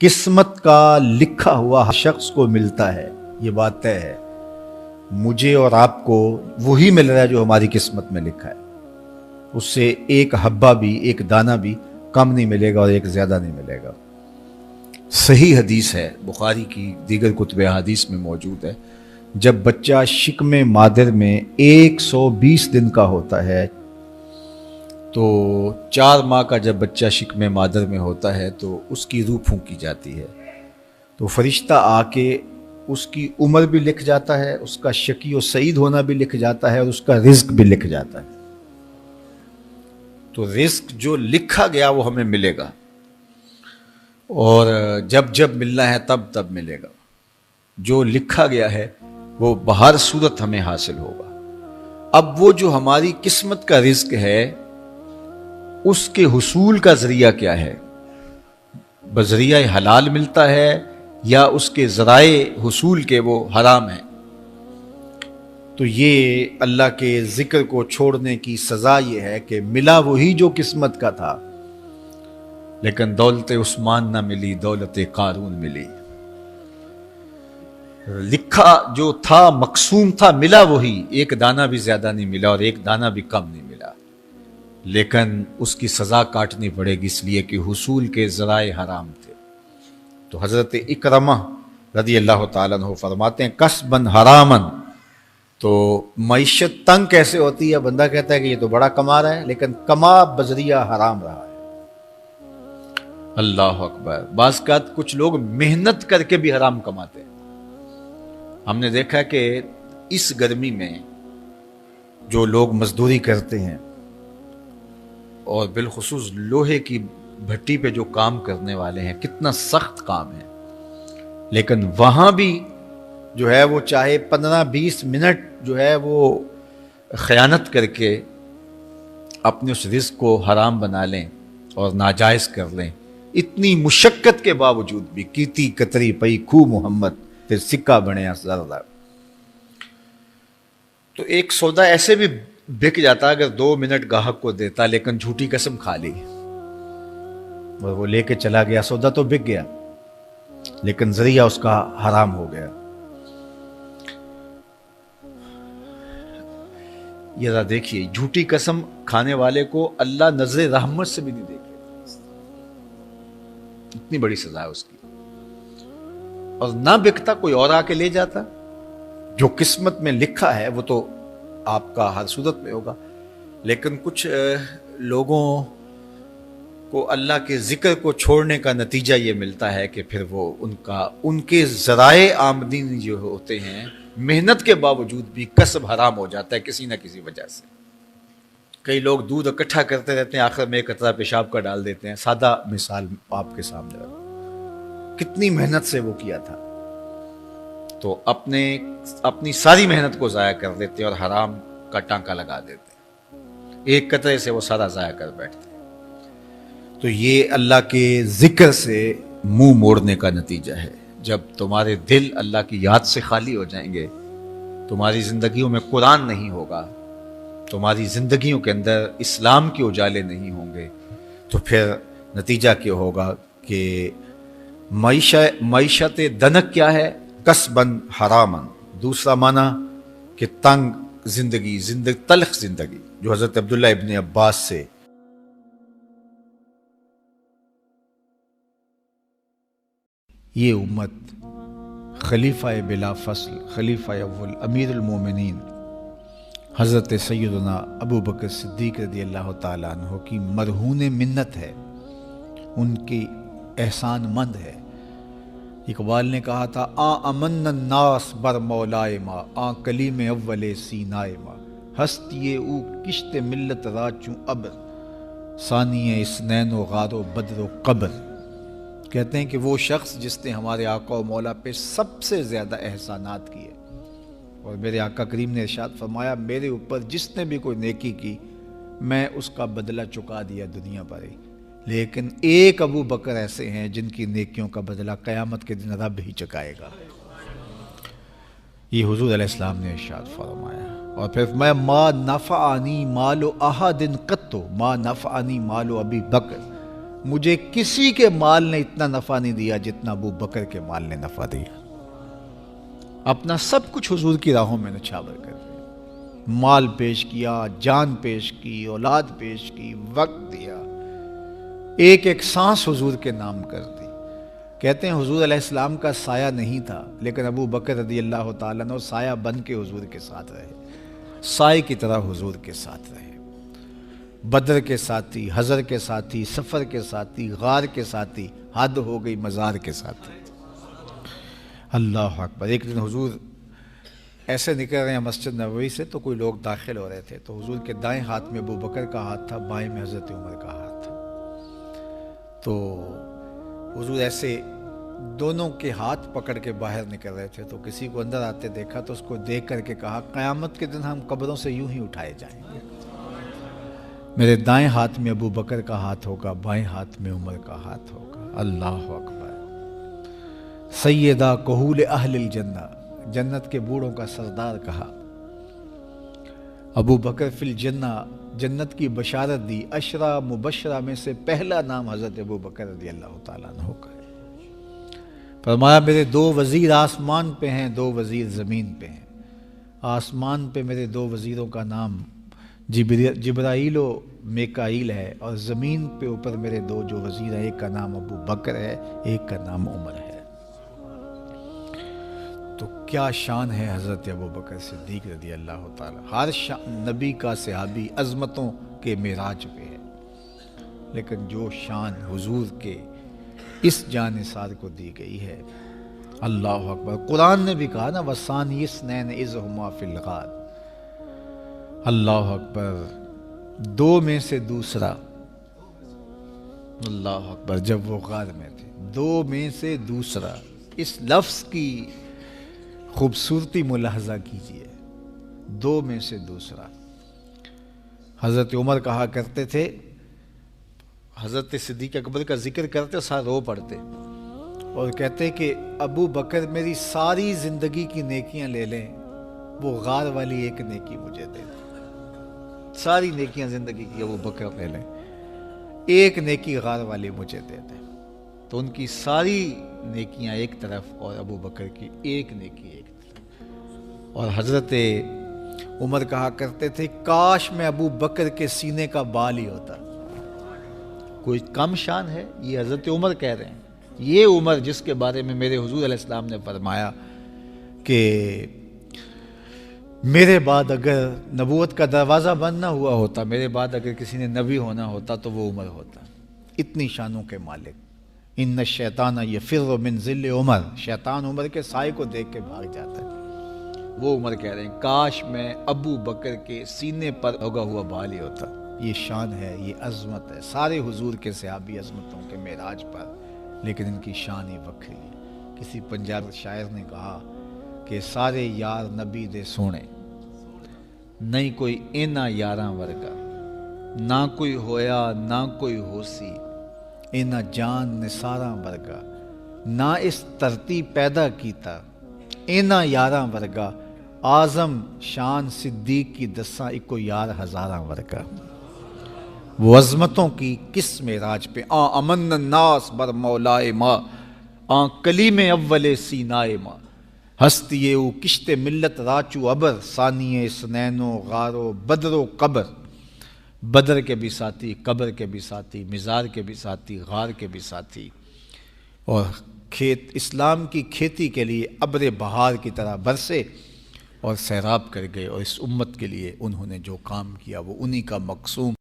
قسمت کا لکھا ہوا ہر شخص کو ملتا ہے، یہ بات طے ہے۔ مجھے اور آپ کو وہی مل رہا ہے جو ہماری قسمت میں لکھا ہے، اس سے ایک حبہ بھی، ایک دانہ بھی کم نہیں ملے گا اور ایک زیادہ نہیں ملے گا۔ صحیح حدیث ہے، بخاری کی دیگر کتب احادیث میں موجود ہے، جب بچہ شکم مادر میں 120 دن کا ہوتا ہے، تو 4 ماہ کا جب بچہ شکم مادر میں ہوتا ہے تو اس کی روح پھونکی جاتی ہے، تو فرشتہ آ کے اس کی عمر بھی لکھ جاتا ہے، اس کا شقی و سعید ہونا بھی لکھ جاتا ہے، اور اس کا رزق بھی لکھ جاتا ہے۔ تو رزق جو لکھا گیا وہ ہمیں ملے گا، اور جب جب ملنا ہے تب تب ملے گا۔ جو لکھا گیا ہے وہ بہر صورت ہمیں حاصل ہوگا۔ اب وہ جو ہماری قسمت کا رزق ہے، اس کے حصول کا ذریعہ کیا ہے؟ بذریعہ حلال ملتا ہے یا اس کے ذرائع حصول کے وہ حرام ہیں؟ تو یہ اللہ کے ذکر کو چھوڑنے کی سزا یہ ہے کہ ملا وہی جو قسمت کا تھا، لیکن دولت عثمان نہ ملی، دولت قارون ملی۔ لکھا جو تھا، مقسوم تھا، ملا وہی، ایک دانہ بھی زیادہ نہیں ملا اور ایک دانہ بھی کم نہیں ملا، لیکن اس کی سزا کاٹنی پڑے گی، اس لیے کہ حصول کے ذرائع حرام تھے۔ تو حضرت اکرمہ رضی اللہ تعالیٰ عنہ فرماتے ہیں کسبن حرامن، تو معیشت تنگ کیسے ہوتی ہے؟ بندہ کہتا ہے کہ یہ تو بڑا کما رہا ہے، لیکن کما بذریعہ حرام رہا ہے۔ اللہ اکبر۔ بعض اوقات کچھ لوگ محنت کر کے بھی حرام کماتے ہیں۔ ہم نے دیکھا کہ اس گرمی میں جو لوگ مزدوری کرتے ہیں، اور بالخصوص لوہے کی بھٹی پہ جو کام کرنے والے ہیں، کتنا سخت کام ہے، لیکن وہاں بھی جو ہے وہ چاہے 15-20 منٹ جو ہے وہ خیانت کر کے اپنے اس رزق کو حرام بنا لیں اور ناجائز کر لیں، اتنی مشقت کے باوجود بھی۔ کیتی کتری پئی کھو محمد پھر سکہ بنیا زردہ۔ تو ایک سودا ایسے بھی بک جاتا اگر 2 منٹ گاہک کو دیتا، لیکن جھوٹی قسم کھا لی اور وہ لے کے چلا گیا، سودا تو بک گیا لیکن ذریعہ اس کا حرام ہو گیا۔ یہ ذرا دیکھیے، جھوٹی قسم کھانے والے کو اللہ نظر رحمت سے بھی نہیں دیکھے، اتنی بڑی سزا ہے اس کی۔ اور نہ بکتا کوئی اور آ کے لے جاتا، جو قسمت میں لکھا ہے وہ تو آپ کا ہر صورت میں ہوگا، لیکن کچھ لوگوں کو اللہ کے ذکر کو چھوڑنے کا نتیجہ یہ ملتا ہے کہ پھر وہ ان کے ذرائع آمدنی جو ہوتے ہیں، محنت کے باوجود بھی کسب حرام ہو جاتا ہے کسی نہ کسی وجہ سے۔ کئی لوگ دودھ اکٹھا کرتے رہتے ہیں، آخر میں ایک قطرہ پیشاب کا ڈال دیتے ہیں۔ سادہ مثال آپ کے سامنے رکھوں، کتنی محنت سے وہ کیا تھا، تو اپنی ساری محنت کو ضائع کر دیتے اور حرام کا ٹانکا لگا دیتے، ایک قطرے سے وہ سارا ضائع کر بیٹھتے۔ تو یہ اللہ کے ذکر سے منہ موڑنے کا نتیجہ ہے۔ جب تمہارے دل اللہ کی یاد سے خالی ہو جائیں گے، تمہاری زندگیوں میں قرآن نہیں ہوگا، تمہاری زندگیوں کے اندر اسلام کے اجالے نہیں ہوں گے، تو پھر نتیجہ کیا ہوگا کہ معیشت دنک کیا ہے؟ کسبن حرامن۔ دوسرا معنی کہ تنگ زندگی، تلخ زندگی، جو حضرت عبداللہ ابن عباس سے یہ امت خلیفہ بلا فصل، خلیفہ اول، امیر المومنین حضرت سیدنا ابو بکر صدیق رضی اللہ تعالیٰ عنہ کی مرہون منت ہے، ان کی احسان مند ہے۔ اقبال نے کہا تھا امن الناس بر مولائے ما، کلیم اول سینائے ما، ہستی او کشت ملت را چوں ابر، ثانی اسنین و غار و بدر و قبر۔ کہتے ہیں کہ وہ شخص جس نے ہمارے آقا و مولا پہ سب سے زیادہ احسانات کیے، اور میرے آقا کریم نے ارشاد فرمایا میرے اوپر جس نے بھی کوئی نیکی کی میں اس کا بدلہ چکا دیا دنیا پر ہی، لیکن ایک ابو بکر ایسے ہیں جن کی نیکیوں کا بدلہ قیامت کے دن رب ہی چکائے گا۔ یہ حضور علیہ السلام نے ارشاد فرمایا، اور پھر میں ما نفعنی مال احد قط، ما نفعنی مال ابی بکر، مجھے کسی کے مال نے اتنا نفع نہیں دیا جتنا ابو بکر کے مال نے نفع دیا. اپنا سب کچھ حضور کی راہوں میں نچھاور کر دیا، مال پیش کیا، جان پیش کی، اولاد پیش کی، وقت دیا، ایک ایک سانس حضور کے نام کر دی. کہتے ہیں حضور علیہ السلام کا سایہ نہیں تھا، لیکن ابو بکر رضی اللہ تعالیٰ عنہ سایہ بن کے حضور کے ساتھ رہے، سائے کی طرح حضور کے ساتھ رہے. بدر کے ساتھی، حضر کے ساتھی، سفر کے ساتھی، غار کے ساتھی، حد ہو گئی مزار کے ساتھی. اللہ اکبر. ایک دن حضور ایسے نکل رہے ہیں مسجد نبوی سے تو کوئی لوگ داخل ہو رہے تھے، تو حضور کے دائیں ہاتھ میں ابو بکر کا ہاتھ تھا، بائیں میں حضرت عمر کا ہاتھ تھا. تو حضور ایسے دونوں کے ہاتھ پکڑ کے باہر نکل رہے تھے، تو کسی کو اندر آتے دیکھا تو اس کو دیکھ کر کے کہا قیامت کے دن ہم قبروں سے یوں ہی اٹھائے جائیں گے، میرے دائیں ہاتھ میں ابو بکر کا ہاتھ ہوگا، بائیں ہاتھ میں عمر کا ہاتھ ہوگا. اللہ اکبر. سیدہ کہول اہل الجنہ، جنت کے بوڑھوں کا سردار کہا. ابو بکر فی الجنہ، جنت کی بشارت دی. عشرہ مبشرہ میں سے پہلا نام حضرت ابو بکر رضی اللہ تعالیٰ عنہ کا ہے. فرمایا میرے 2 وزیر آسمان پہ ہیں، 2 وزیر زمین پہ ہیں. آسمان پہ میرے 2 وزیروں کا نام جبرائیل و میکائیل ہے، اور زمین پہ اوپر میرے 2 جو وزیر ہیں، ایک کا نام ابو بکر ہے، ایک کا نام عمر ہے. تو کیا شان ہے حضرت ابو بکر صدیق رضی اللہ تعالیٰ. ہر نبی کا صحابی عظمتوں کے معراج پہ ہے، لیکن جو شان حضور کے اس جان نثار کو دی گئی ہے، اللہ اکبر. قرآن نے بھی کہا نا وَثَانِيَ اثْنَيْنِ إِذْ هُمَا فِي الْغَارِ. اللہ اکبر. 2 میں سے دوسرا، اللہ اکبر. جب وہ غار میں تھے، 2 میں سے دوسرا. اس لفظ کی خوبصورتی ملاحظہ کیجئے، 2 میں سے دوسرا. حضرت عمر کہا کرتے تھے، حضرت صدیق اکبر کا ذکر کرتے ساتھ رو پڑتے اور کہتے کہ ابو بکر میری ساری زندگی کی نیکیاں لے لیں، وہ غار والی ایک نیکی مجھے دے دیں. ساری نیکیاں زندگی کی ابو بکر لے لیں، ایک نیکی غار والی مجھے دے دیں. تو ان کی ساری نیکیاں ایک طرف اور ابو بکر کی ایک نیکی ایک طرف. اور حضرت عمر کہا کرتے تھے کاش میں ابو بکر کے سینے کا بال ہی ہوتا. کوئی کم شان ہے؟ یہ حضرت عمر کہہ رہے ہیں. یہ عمر جس کے بارے میں میرے حضور علیہ السلام نے فرمایا کہ میرے بعد اگر نبوت کا دروازہ بند نہ ہوا ہوتا، میرے بعد اگر کسی نے نبی ہونا ہوتا تو وہ عمر ہوتا. اتنی شانوں کے مالک. ان الشیطان یفر من ظل عمر، شیطان عمر کے سائے کو دیکھ کے بھاگ جاتا ہے. وہ عمر کہہ رہے ہیں کاش میں ابو بکر کے سینے پر ہوگا ہوا بال ہی ہوتا. یہ شان ہے، یہ عظمت ہے. سارے حضور کے صحابی عظمتوں کے معراج پر، لیکن ان کی شان ہی وکری ہے. کسی پنجاب شاعر نے کہا کہ سارے یار نبی دے سونے، نہیں کوئی اینا یاراں ورگا، نہ کوئی ہویا نہ کوئی ہوسی، اینا جان نثاراں ورگا، نہ اس دھرتی پیدا کیتا، اینا یاراں ورگا، اعظم شان صدیق کی دساں اکو یار ہزاراں ورگا. وہ عظمتوں کی کس معراج پہ امن الناس بر مولائے ماں، کلیم اول سینائے ماں، ہستی او کشت ملت راچو ابر، ثانی سنین و غار و بدر و قبر. بدر کے بھی ساتھی، قبر کے بھی ساتھی، مزار کے بھی ساتھی، غار کے بھی ساتھی. اور اسلام کی کھیتی کے لیے ابر بہار کی طرح برسے اور سیراب کر گئے. اور اس امت کے لیے انہوں نے جو کام کیا وہ انہی کا مقصوم